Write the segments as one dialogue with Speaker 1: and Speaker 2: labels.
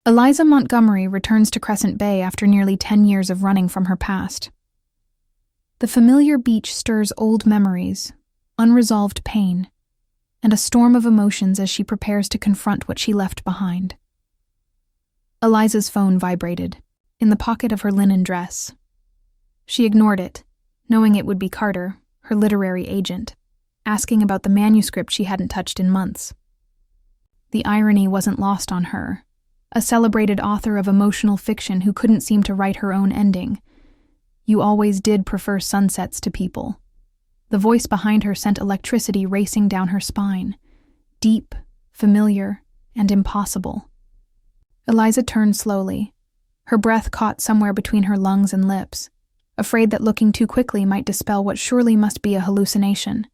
Speaker 1: Eliza Montgomery returns to Crescent Bay after nearly 10 years of running from her past. The familiar beach stirs old memories, unresolved pain, and a storm of emotions as she prepares to confront what she left behind. Eliza's phone vibrated, in the pocket of her linen dress. She ignored it, knowing it would be Carter, her literary agent, asking about the manuscript she hadn't touched in months. The irony wasn't lost on her, a celebrated author of emotional fiction who couldn't seem to write her own ending. You always did prefer sunsets to people. The voice behind her sent electricity racing down her spine, deep, familiar, and impossible. Eliza turned slowly, her breath caught somewhere between her lungs and lips, afraid that looking too quickly might dispel what surely must be a hallucination.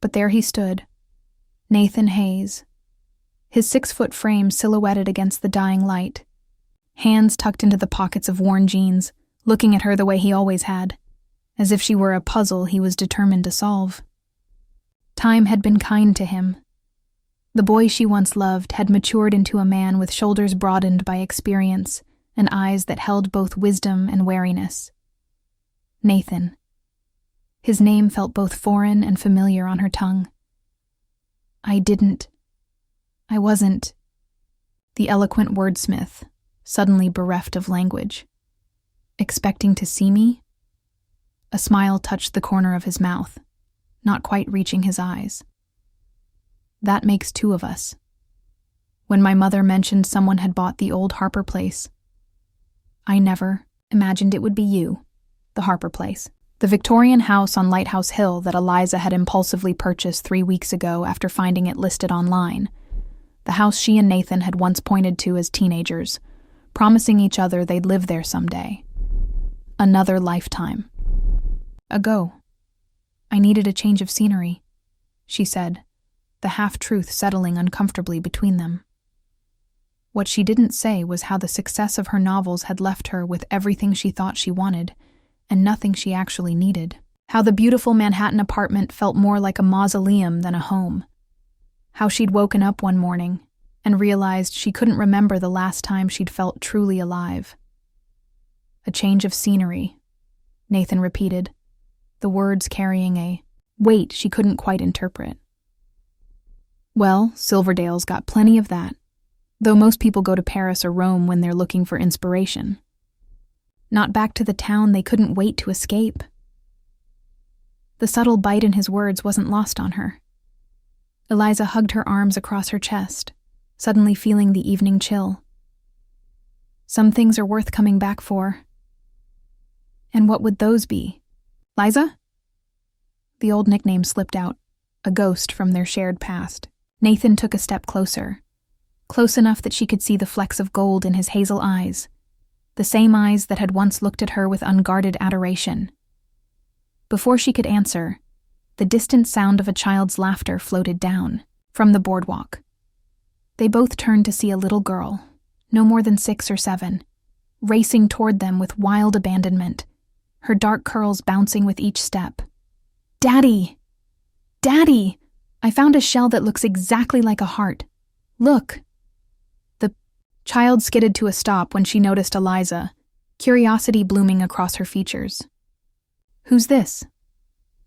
Speaker 1: But there he stood, Nathan Hayes, his 6-foot frame silhouetted against the dying light, hands tucked into the pockets of worn jeans, looking at her the way he always had, as if she were a puzzle he was determined to solve. Time had been kind to him. The boy she once loved had matured into a man with shoulders broadened by experience and eyes that held both wisdom and wariness. Nathan. His name felt both foreign and familiar on her tongue. I wasn't. The eloquent wordsmith, suddenly bereft of language. Expecting to see me? A smile touched the corner of his mouth, not quite reaching his eyes. That makes 2 of us. When my mother mentioned someone had bought the old Harper place, I never imagined it would be you, the Harper place. The Victorian house on Lighthouse Hill that Eliza had impulsively purchased 3 weeks ago after finding it listed online. The house she and Nathan had once pointed to as teenagers, promising each other they'd live there someday. Another lifetime. Ago. I needed a change of scenery, she said, the half-truth settling uncomfortably between them. What she didn't say was how the success of her novels had left her with everything she thought she wanted, and nothing she actually needed. How the beautiful Manhattan apartment felt more like a mausoleum than a home. How she'd woken up one morning and realized she couldn't remember the last time she'd felt truly alive. A change of scenery, Nathan repeated, the words carrying a weight she couldn't quite interpret. Well, Silverdale's got plenty of that, though most people go to Paris or Rome when they're looking for inspiration. Not back to the town they couldn't wait to escape. The subtle bite in his words wasn't lost on her. Eliza hugged her arms across her chest, suddenly feeling the evening chill. Some things are worth coming back for. And what would those be? Liza? The old nickname slipped out, a ghost from their shared past. Nathan took a step closer, close enough that she could see the flecks of gold in his hazel eyes, the same eyes that had once looked at her with unguarded adoration. Before she could answer, the distant sound of a child's laughter floated down from the boardwalk. They both turned to see a little girl, no more than 6 or 7, racing toward them with wild abandonment, her dark curls bouncing with each step. Daddy! Daddy! I found a shell that looks exactly like a heart. Look! The child skidded to a stop when she noticed Eliza, curiosity blooming across her features. Who's this?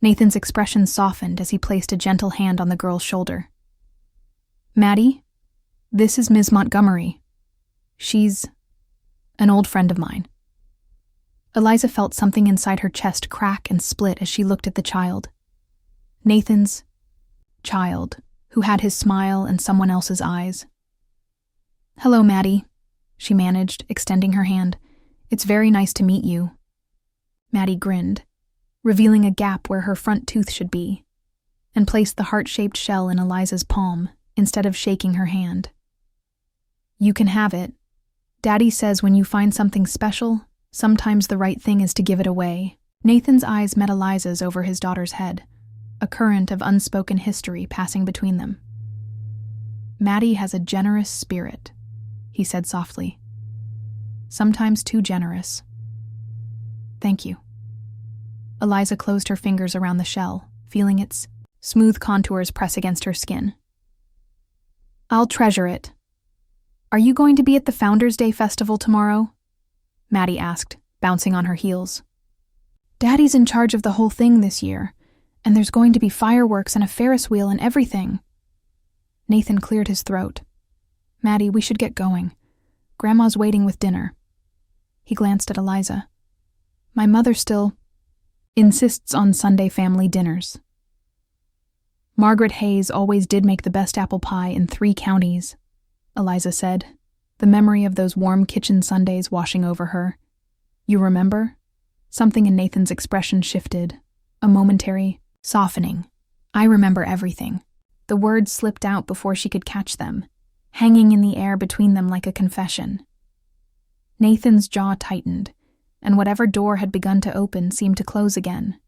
Speaker 1: Nathan's expression softened as he placed a gentle hand on the girl's shoulder. Maddie, this is Ms. Montgomery. She's an old friend of mine. Eliza felt something inside her chest crack and split as she looked at the child. Nathan's child, who had his smile and someone else's eyes. Hello, Maddie, she managed, extending her hand. It's very nice to meet you. Maddie grinned, revealing a gap where her front tooth should be, and placed the heart-shaped shell in Eliza's palm instead of shaking her hand. You can have it. Daddy says when you find something special, sometimes the right thing is to give it away. Nathan's eyes met Eliza's over his daughter's head, a current of unspoken history passing between them. Maddie has a generous spirit, he said softly. Sometimes too generous. Thank you. Eliza closed her fingers around the shell, feeling its smooth contours press against her skin. I'll treasure it. Are you going to be at the Founders Day festival tomorrow? Maddie asked, bouncing on her heels. Daddy's in charge of the whole thing this year, and there's going to be fireworks and a Ferris wheel and everything. Nathan cleared his throat. Maddie, we should get going. Grandma's waiting with dinner. He glanced at Eliza. My mother still insists on Sunday family dinners. Margaret Hayes always did make the best apple pie in 3 counties, Eliza said, the memory of those warm kitchen Sundays washing over her. You remember? Something in Nathan's expression shifted, a momentary softening. I remember everything. The words slipped out before she could catch them, hanging in the air between them like a confession. Nathan's jaw tightened, and whatever door had begun to open seemed to close again.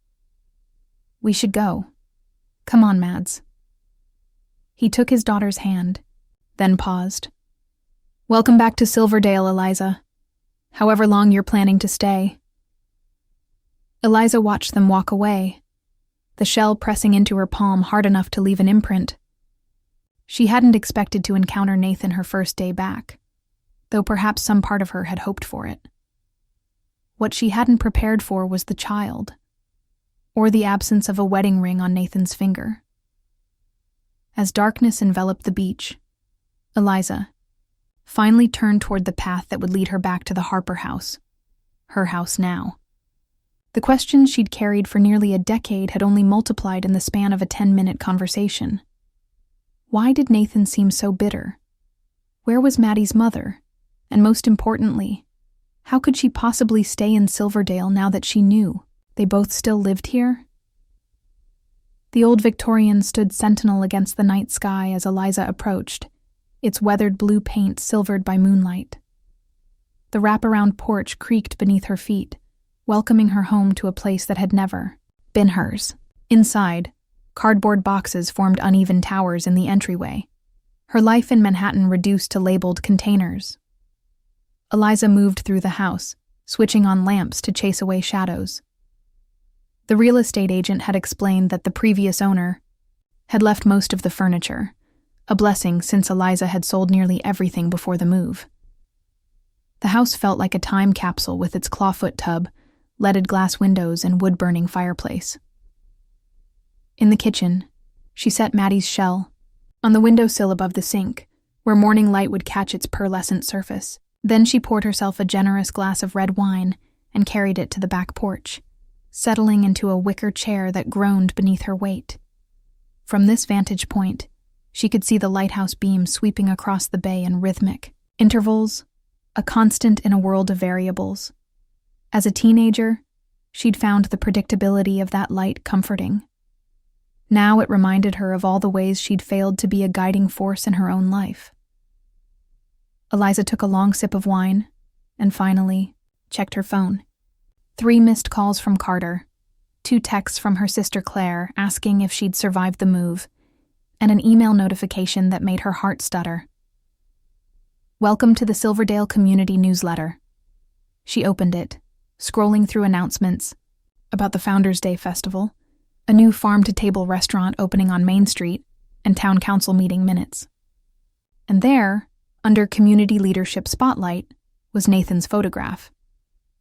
Speaker 1: We should go. Come on, Mads. He took his daughter's hand, then paused. Welcome back to Silverdale, Eliza. However long you're planning to stay. Eliza watched them walk away, the shell pressing into her palm hard enough to leave an imprint. She hadn't expected to encounter Nathan her first day back, though perhaps some part of her had hoped for it. What she hadn't prepared for was the child, or the absence of a wedding ring on Nathan's finger. As darkness enveloped the beach, Eliza finally turned toward the path that would lead her back to the Harper house, her house now. The questions she'd carried for nearly a decade had only multiplied in the span of a 10-minute conversation. Why did Nathan seem so bitter? Where was Maddie's mother? And most importantly, how could she possibly stay in Silverdale now that she knew they both still lived here? The old Victorian stood sentinel against the night sky as Eliza approached, its weathered blue paint silvered by moonlight. The wraparound porch creaked beneath her feet, welcoming her home to a place that had never been hers. Inside, cardboard boxes formed uneven towers in the entryway, her life in Manhattan reduced to labeled containers. Eliza moved through the house, switching on lamps to chase away shadows. The real estate agent had explained that the previous owner had left most of the furniture, a blessing since Eliza had sold nearly everything before the move. The house felt like a time capsule with its clawfoot tub, leaded glass windows, and wood-burning fireplace. In the kitchen, she set Maddie's shell on the windowsill above the sink, where morning light would catch its pearlescent surface. Then she poured herself a generous glass of red wine and carried it to the back porch, settling into a wicker chair that groaned beneath her weight. From this vantage point, she could see the lighthouse beam sweeping across the bay in rhythmic intervals, a constant in a world of variables. As a teenager, she'd found the predictability of that light comforting. Now it reminded her of all the ways she'd failed to be a guiding force in her own life. Eliza took a long sip of wine and finally checked her phone. 3 missed calls from Carter, 2 texts from her sister Claire asking if she'd survived the move, and an email notification that made her heart stutter. Welcome to the Silverdale Community Newsletter. She opened it, scrolling through announcements about the Founders Day Festival, a new farm-to-table restaurant opening on Main Street, and town council meeting minutes. And there, under Community Leadership Spotlight, was Nathan's photograph.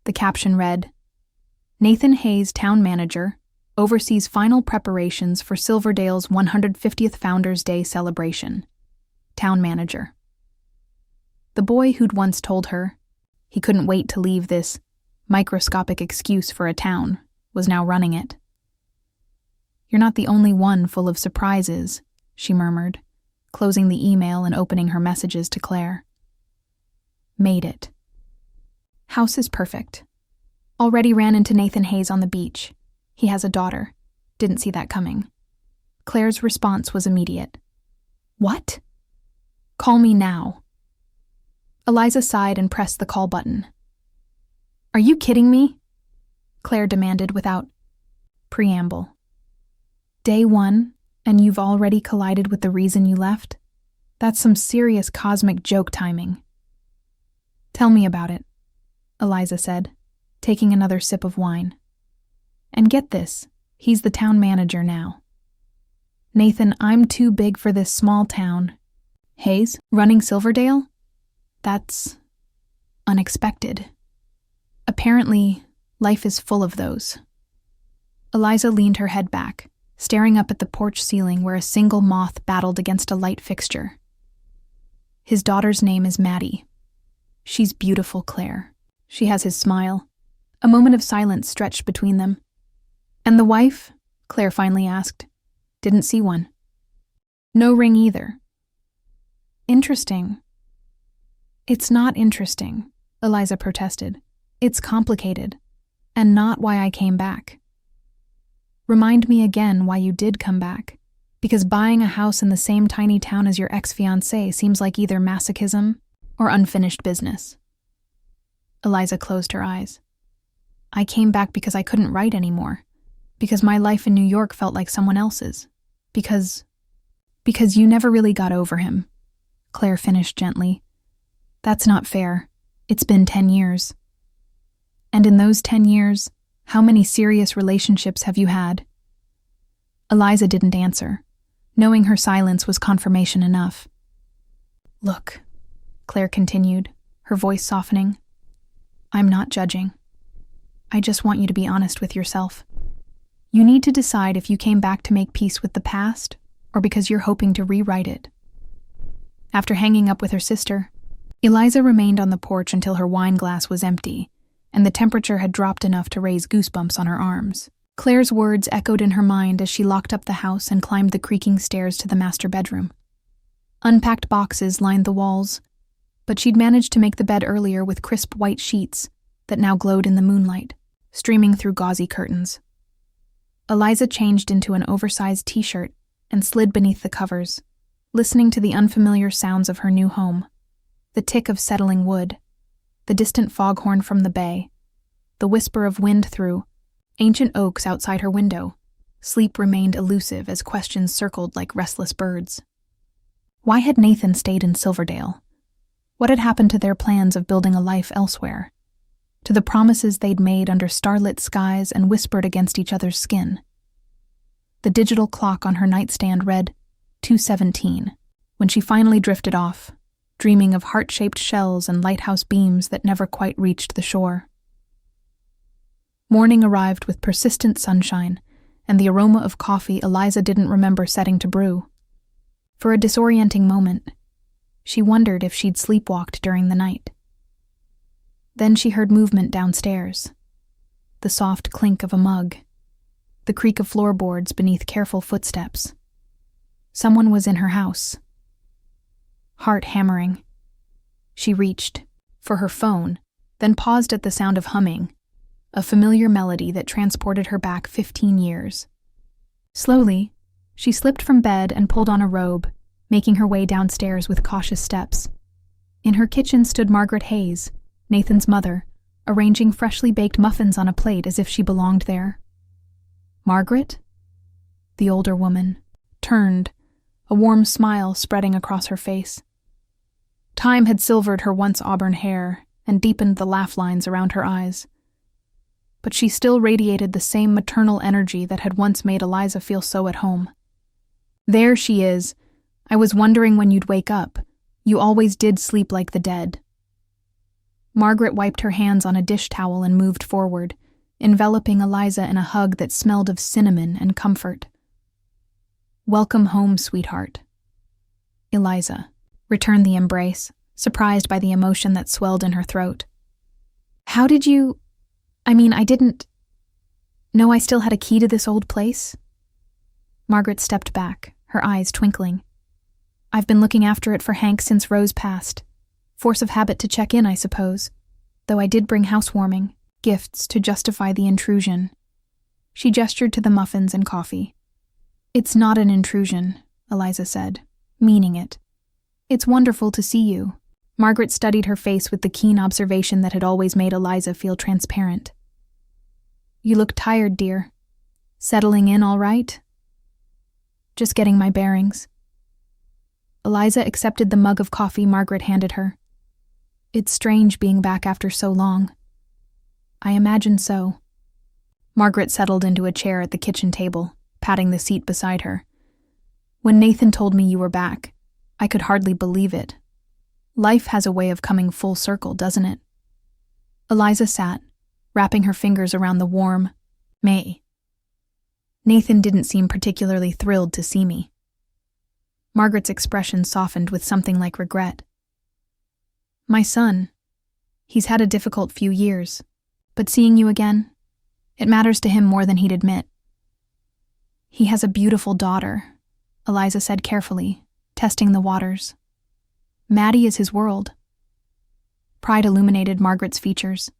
Speaker 1: The caption read, Nathan Hayes, town manager, oversees final preparations for Silverdale's 150th Founders Day celebration. Town manager. The boy who'd once told her he couldn't wait to leave this microscopic excuse for a town was now running it. You're not the only one full of surprises, she murmured, closing the email and opening her messages to Claire. Made it. House is perfect. Already ran into Nathan Hayes on the beach. He has a daughter. Didn't see that coming. Claire's response was immediate. What? Call me now. Eliza sighed and pressed the call button. Are you kidding me? Claire demanded without preamble. Day 1, and you've already collided with the reason you left? That's some serious cosmic joke timing. Tell me about it, Eliza said, taking another sip of wine. And get this, he's the town manager now. Nathan, I'm too big for this small town. Hayes, running Silverdale? That's unexpected. Apparently, life is full of those. Eliza leaned her head back, staring up at the porch ceiling where a single moth battled against a light fixture. His daughter's name is Maddie. She's beautiful, Claire. She has his smile. A moment of silence stretched between them. And the wife? Claire finally asked. Didn't see one. No ring either. Interesting. It's not interesting, Eliza protested. It's complicated, and not why I came back. Remind me again why you did come back, because buying a house in the same tiny town as your ex-fiancé seems like either masochism or unfinished business. Eliza closed her eyes. I came back because I couldn't write anymore, because my life in New York felt like someone else's, because you never really got over him, Claire finished gently. That's not fair. It's been 10 years. And in those 10 years, how many serious relationships have you had? Eliza didn't answer. Knowing her silence was confirmation enough. Look, Claire continued, her voice softening. I'm not judging. I just want you to be honest with yourself. You need to decide if you came back to make peace with the past or because you're hoping to rewrite it. After hanging up with her sister, Eliza remained on the porch until her wine glass was empty, and the temperature had dropped enough to raise goosebumps on her arms. Claire's words echoed in her mind as she locked up the house and climbed the creaking stairs to the master bedroom. Unpacked boxes lined the walls, but she'd managed to make the bed earlier with crisp white sheets that now glowed in the moonlight, streaming through gauzy curtains. Eliza changed into an oversized t-shirt and slid beneath the covers, listening to the unfamiliar sounds of her new home. The tick of settling wood, the distant foghorn from the bay, the whisper of wind through ancient oaks outside her window. Sleep remained elusive as questions circled like restless birds. Why had Nathan stayed in Silverdale? What had happened to their plans of building a life elsewhere? To the promises they'd made under starlit skies and whispered against each other's skin? The digital clock on her nightstand read 2:17 when she finally drifted off, dreaming of heart-shaped shells and lighthouse beams that never quite reached the shore. Morning arrived with persistent sunshine and the aroma of coffee Eliza didn't remember setting to brew. For a disorienting moment, she wondered if she'd sleepwalked during the night. Then she heard movement downstairs, the soft clink of a mug, the creak of floorboards beneath careful footsteps. Someone was in her house. Heart hammering. She reached for her phone, then paused at the sound of humming, a familiar melody that transported her back 15 years. Slowly, she slipped from bed and pulled on a robe, making her way downstairs with cautious steps. In her kitchen stood Margaret Hayes, Nathan's mother, arranging freshly baked muffins on a plate as if she belonged there. Margaret? The older woman turned, a warm smile spreading across her face. Time had silvered her once auburn hair and deepened the laugh lines around her eyes. But she still radiated the same maternal energy that had once made Eliza feel so at home. There she is. I was wondering when you'd wake up. You always did sleep like the dead. Margaret wiped her hands on a dish towel and moved forward, enveloping Eliza in a hug that smelled of cinnamon and comfort. Welcome home, sweetheart. Eliza returned the embrace, surprised by the emotion that swelled in her throat. How did you... I didn't... know I still had a key to this old place? Margaret stepped back, her eyes twinkling. I've been looking after it for Hank since Rose passed. Force of habit to check in, I suppose. Though I did bring housewarming, gifts to justify the intrusion. She gestured to the muffins and coffee. It's not an intrusion, Eliza said, meaning it. It's wonderful to see you. Margaret studied her face with the keen observation that had always made Eliza feel transparent. You look tired, dear. Settling in all right? Just getting my bearings. Eliza accepted the mug of coffee Margaret handed her. It's strange being back after so long. I imagine so. Margaret settled into a chair at the kitchen table, patting the seat beside her. When Nathan told me you were back, I could hardly believe it. Life has a way of coming full circle, doesn't it? Eliza sat, wrapping her fingers around the warm May. Nathan didn't seem particularly thrilled to see me. Margaret's expression softened with something like regret. My son, he's had a difficult few years, but seeing you again, it matters to him more than he'd admit. He has a beautiful daughter, Eliza said carefully, testing the waters. Maddie is his world. Pride illuminated Margaret's features.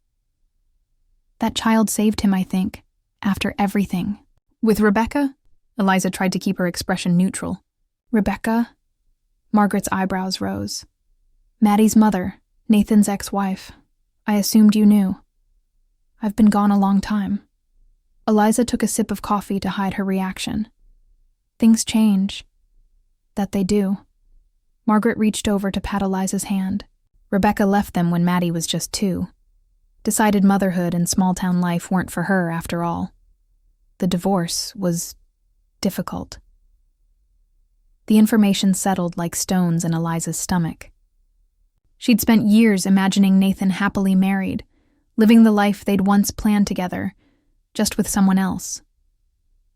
Speaker 1: That child saved him, I think, after everything. With Rebecca? Eliza tried to keep her expression neutral. Rebecca? Margaret's eyebrows rose. Maddie's mother, Nathan's ex-wife. I assumed you knew. I've been gone a long time. Eliza took a sip of coffee to hide her reaction. Things change. That they do. Margaret reached over to pat Eliza's hand. Rebecca left them when Maddie was just 2. Decided motherhood and small-town life weren't for her after all. The divorce was difficult. The information settled like stones in Eliza's stomach. She'd spent years imagining Nathan happily married, living the life they'd once planned together, just with someone else.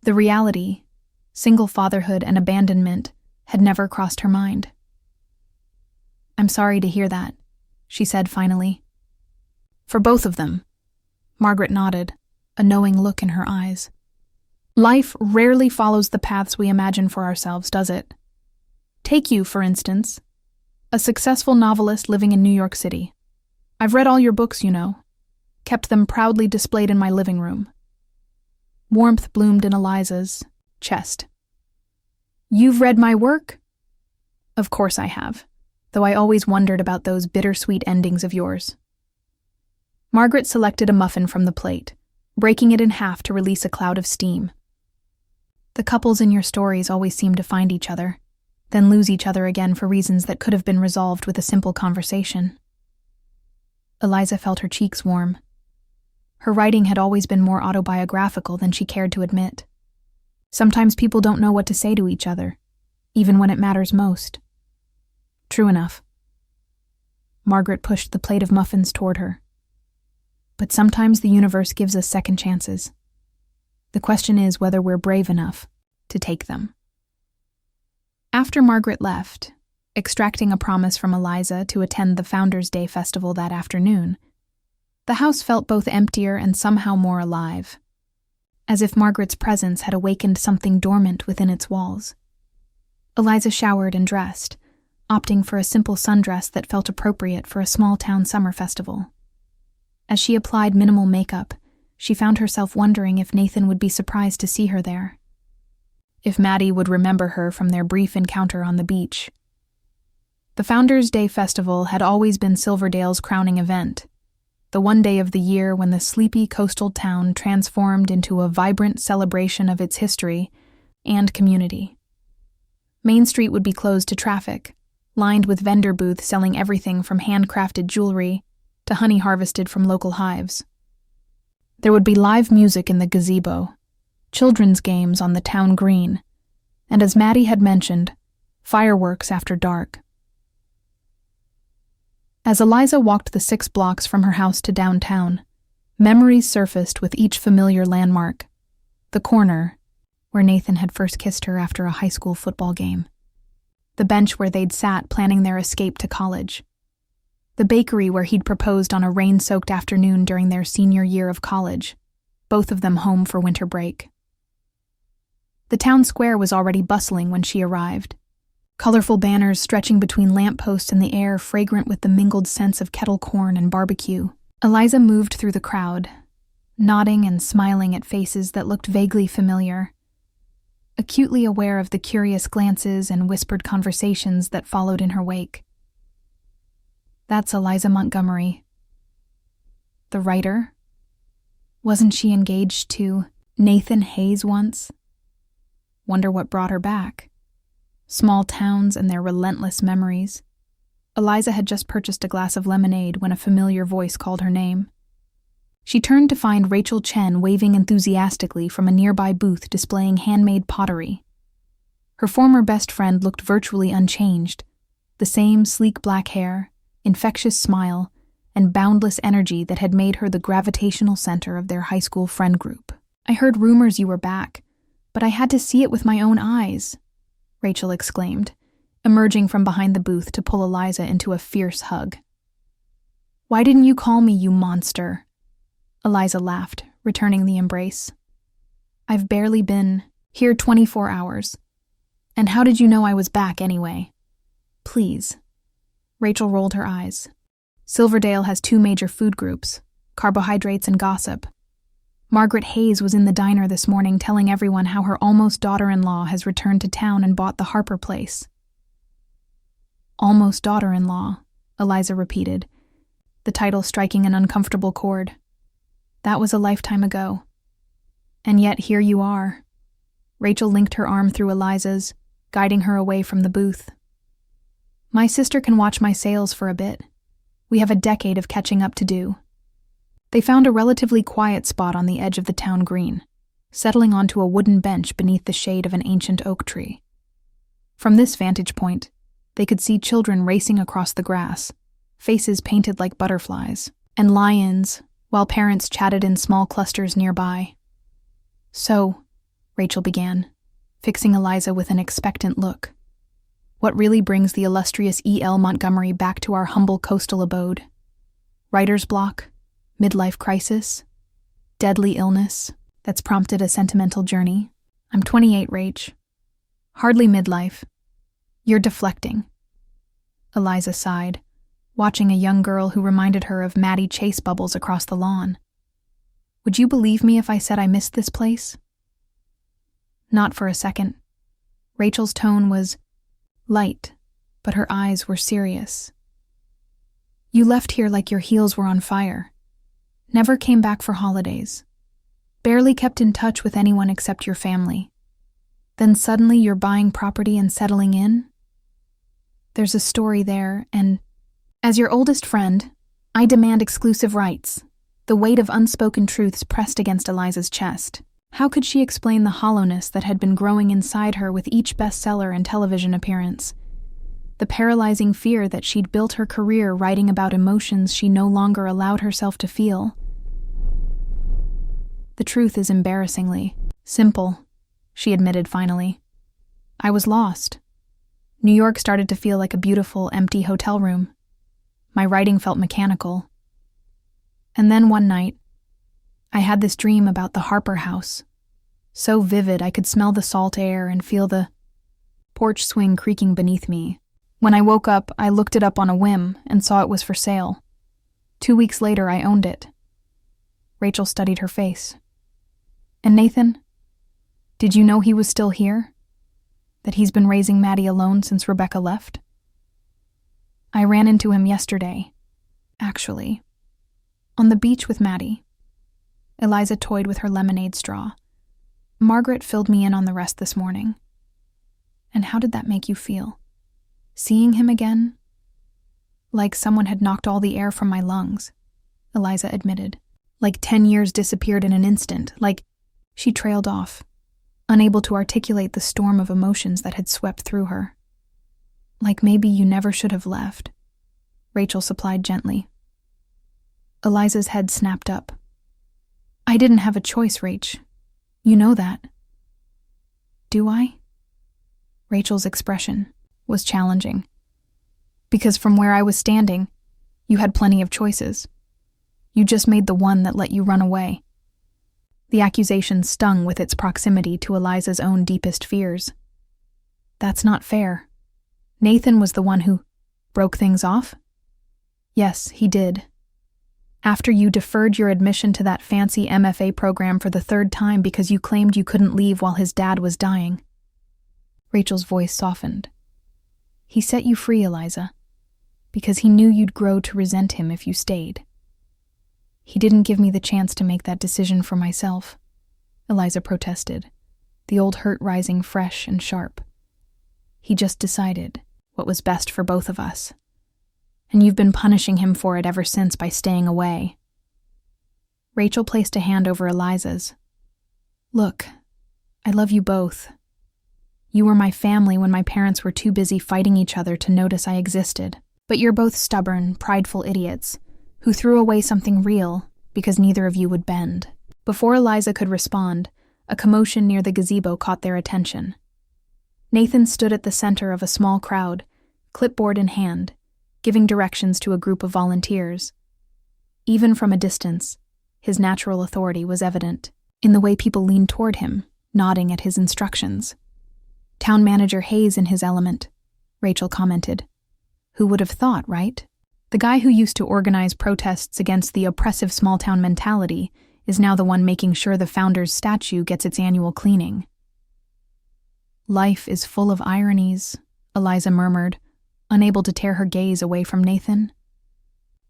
Speaker 1: The reality, single fatherhood and abandonment, had never crossed her mind. I'm sorry to hear that, she said finally. For both of them. Margaret nodded, a knowing look in her eyes. Life rarely follows the paths we imagine for ourselves, does it? Take you, for instance, a successful novelist living in New York City. I've read all your books, you know, kept them proudly displayed in my living room. Warmth bloomed in Eliza's chest. You've read my work? Of course I have, though I always wondered about those bittersweet endings of yours. Margaret selected a muffin from the plate, breaking it in half to release a cloud of steam. The couples in your stories always seem to find each other, then lose each other again for reasons that could have been resolved with a simple conversation. Eliza felt her cheeks warm. Her writing had always been more autobiographical than she cared to admit. Sometimes people don't know what to say to each other, even when it matters most. True enough. Margaret pushed the plate of muffins toward her. But sometimes the universe gives us second chances. The question is whether we're brave enough to take them. After Margaret left, extracting a promise from Eliza to attend the Founders' Day festival that afternoon, the house felt both emptier and somehow more alive, as if Margaret's presence had awakened something dormant within its walls. Eliza showered and dressed, opting for a simple sundress that felt appropriate for a small-town summer festival. As she applied minimal makeup, she found herself wondering if Nathan would be surprised to see her there. If Maddie would remember her from their brief encounter on the beach. The Founders' Day Festival had always been Silverdale's crowning event, the one day of the year when the sleepy coastal town transformed into a vibrant celebration of its history and community. Main Street would be closed to traffic, lined with vendor booths selling everything from handcrafted jewelry to honey harvested from local hives. There would be live music in the gazebo, children's games on the town green, and as Maddie had mentioned, fireworks after dark. As Eliza walked the 6 blocks from her house to downtown, memories surfaced with each familiar landmark. The corner, where Nathan had first kissed her after a high school football game. The bench where they'd sat planning their escape to college. The bakery where he'd proposed on a rain-soaked afternoon during their senior year of college, both of them home for winter break. The town square was already bustling when she arrived. Colorful banners stretching between lampposts in the air fragrant with the mingled scents of kettle corn and barbecue. Eliza moved through the crowd, nodding and smiling at faces that looked vaguely familiar, acutely aware of the curious glances and whispered conversations that followed in her wake. That's Eliza Montgomery. The writer? Wasn't she engaged to Nathan Hayes once? Wonder what brought her back. Small towns and their relentless memories. Eliza had just purchased a glass of lemonade when a familiar voice called her name. She turned to find Rachel Chen waving enthusiastically from a nearby booth displaying handmade pottery. Her former best friend looked virtually unchanged, the same sleek black hair, infectious smile, and boundless energy that had made her the gravitational center of their high school friend group. "I heard rumors you were back, but I had to see it with my own eyes," Rachel exclaimed, emerging from behind the booth to pull Eliza into a fierce hug. "Why didn't you call me, you monster?" Eliza laughed, returning the embrace. "I've barely been here 24 hours. And how did you know I was back anyway?" "Please." Rachel rolled her eyes. "Silverdale has 2 major food groups, carbohydrates and gossip. Margaret Hayes was in the diner this morning telling everyone how her almost daughter-in-law has returned to town and bought the Harper place." "Almost daughter-in-law," Eliza repeated, the title striking an uncomfortable chord. "That was a lifetime ago. And yet here you are." Rachel linked her arm through Eliza's, guiding her away from the booth. "My sister can watch my sales for a bit. We have a decade of catching up to do." They found a relatively quiet spot on the edge of the town green, settling onto a wooden bench beneath the shade of an ancient oak tree. From this vantage point, they could see children racing across the grass, faces painted like butterflies, and lions, while parents chatted in small clusters nearby. "So," Rachel began, fixing Eliza with an expectant look, "what really brings the illustrious E.L. Montgomery back to our humble coastal abode? Writer's block? Midlife crisis? Deadly illness that's prompted a sentimental journey? I'm 28, Rach. Hardly midlife. You're deflecting." Eliza sighed, watching a young girl who reminded her of Maddie Chase bubbles across the lawn. "Would you believe me if I said I missed this place?" Not for a second. Rachel's tone was light, but her eyes were serious. "You left here like your heels were on fire. Never came back for holidays. Barely kept in touch with anyone except your family. Then suddenly you're buying property and settling in? There's a story there, and as your oldest friend, I demand exclusive rights." The weight of unspoken truths pressed against Eliza's chest. How could she explain the hollowness that had been growing inside her with each bestseller and television appearance? The paralyzing fear that she'd built her career writing about emotions she no longer allowed herself to feel. "The truth is embarrassingly simple," she admitted finally. "I was lost. New York started to feel like a beautiful, empty hotel room. My writing felt mechanical. And then one night, I had this dream about the Harper house. So vivid I could smell the salt air and feel the porch swing creaking beneath me. When I woke up, I looked it up on a whim and saw it was for sale. 2 weeks later, I owned it." Rachel studied her face. "And Nathan? Did you know he was still here? That he's been raising Maddie alone since Rebecca left?" "I ran into him yesterday, actually. On the beach with Maddie." Eliza toyed with her lemonade straw. "Margaret filled me in on the rest this morning." "And how did that make you feel? Seeing him again?" "Like someone had knocked all the air from my lungs," Eliza admitted. "Like 10 years disappeared in an instant, like—" She trailed off, unable to articulate the storm of emotions that had swept through her. "Like maybe you never should have left," Rachel supplied gently. Eliza's head snapped up. "I didn't have a choice, Rach. You know that." "Do I?" Rachel's expression was challenging. "Because from where I was standing, you had plenty of choices. You just made the one that let you run away." The accusation stung with its proximity to Eliza's own deepest fears. "That's not fair. Nathan was the one who broke things off?" "Yes, he did. After you deferred your admission to that fancy MFA program for the 3rd time because you claimed you couldn't leave while his dad was dying." Rachel's voice softened. "He set you free, Eliza, because he knew you'd grow to resent him if you stayed. He didn't give me the chance to make that decision for myself," Eliza protested, the old hurt rising fresh and sharp. "He just decided what was best for both of us. And you've been punishing him for it ever since by staying away." Rachel placed a hand over Eliza's. "Look, I love you both. You were my family when my parents were too busy fighting each other to notice I existed. But you're both stubborn, prideful idiots who threw away something real because neither of you would bend." Before Eliza could respond, a commotion near the gazebo caught their attention. Nathan stood at the center of a small crowd, clipboard in hand, giving directions to a group of volunteers. Even from a distance, his natural authority was evident in the way people leaned toward him, nodding at his instructions. "Town Manager Hayes in his element," Rachel commented. "Who would have thought, right? The guy who used to organize protests against the oppressive small-town mentality is now the one making sure the founder's statue gets its annual cleaning." "Life is full of ironies," Eliza murmured, unable to tear her gaze away from Nathan.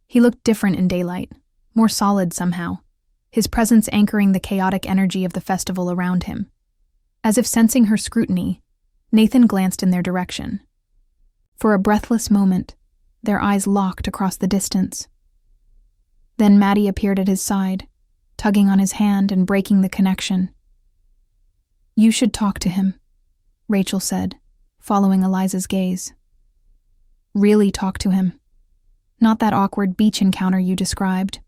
Speaker 1: He looked different in daylight, more solid somehow, his presence anchoring the chaotic energy of the festival around him. As if sensing her scrutiny, Nathan glanced in their direction. For a breathless moment, their eyes locked across the distance. Then Maddie appeared at his side, tugging on his hand and breaking the connection. "You should talk to him," Rachel said, following Eliza's gaze. "Really talk to him. Not that awkward beach encounter you described."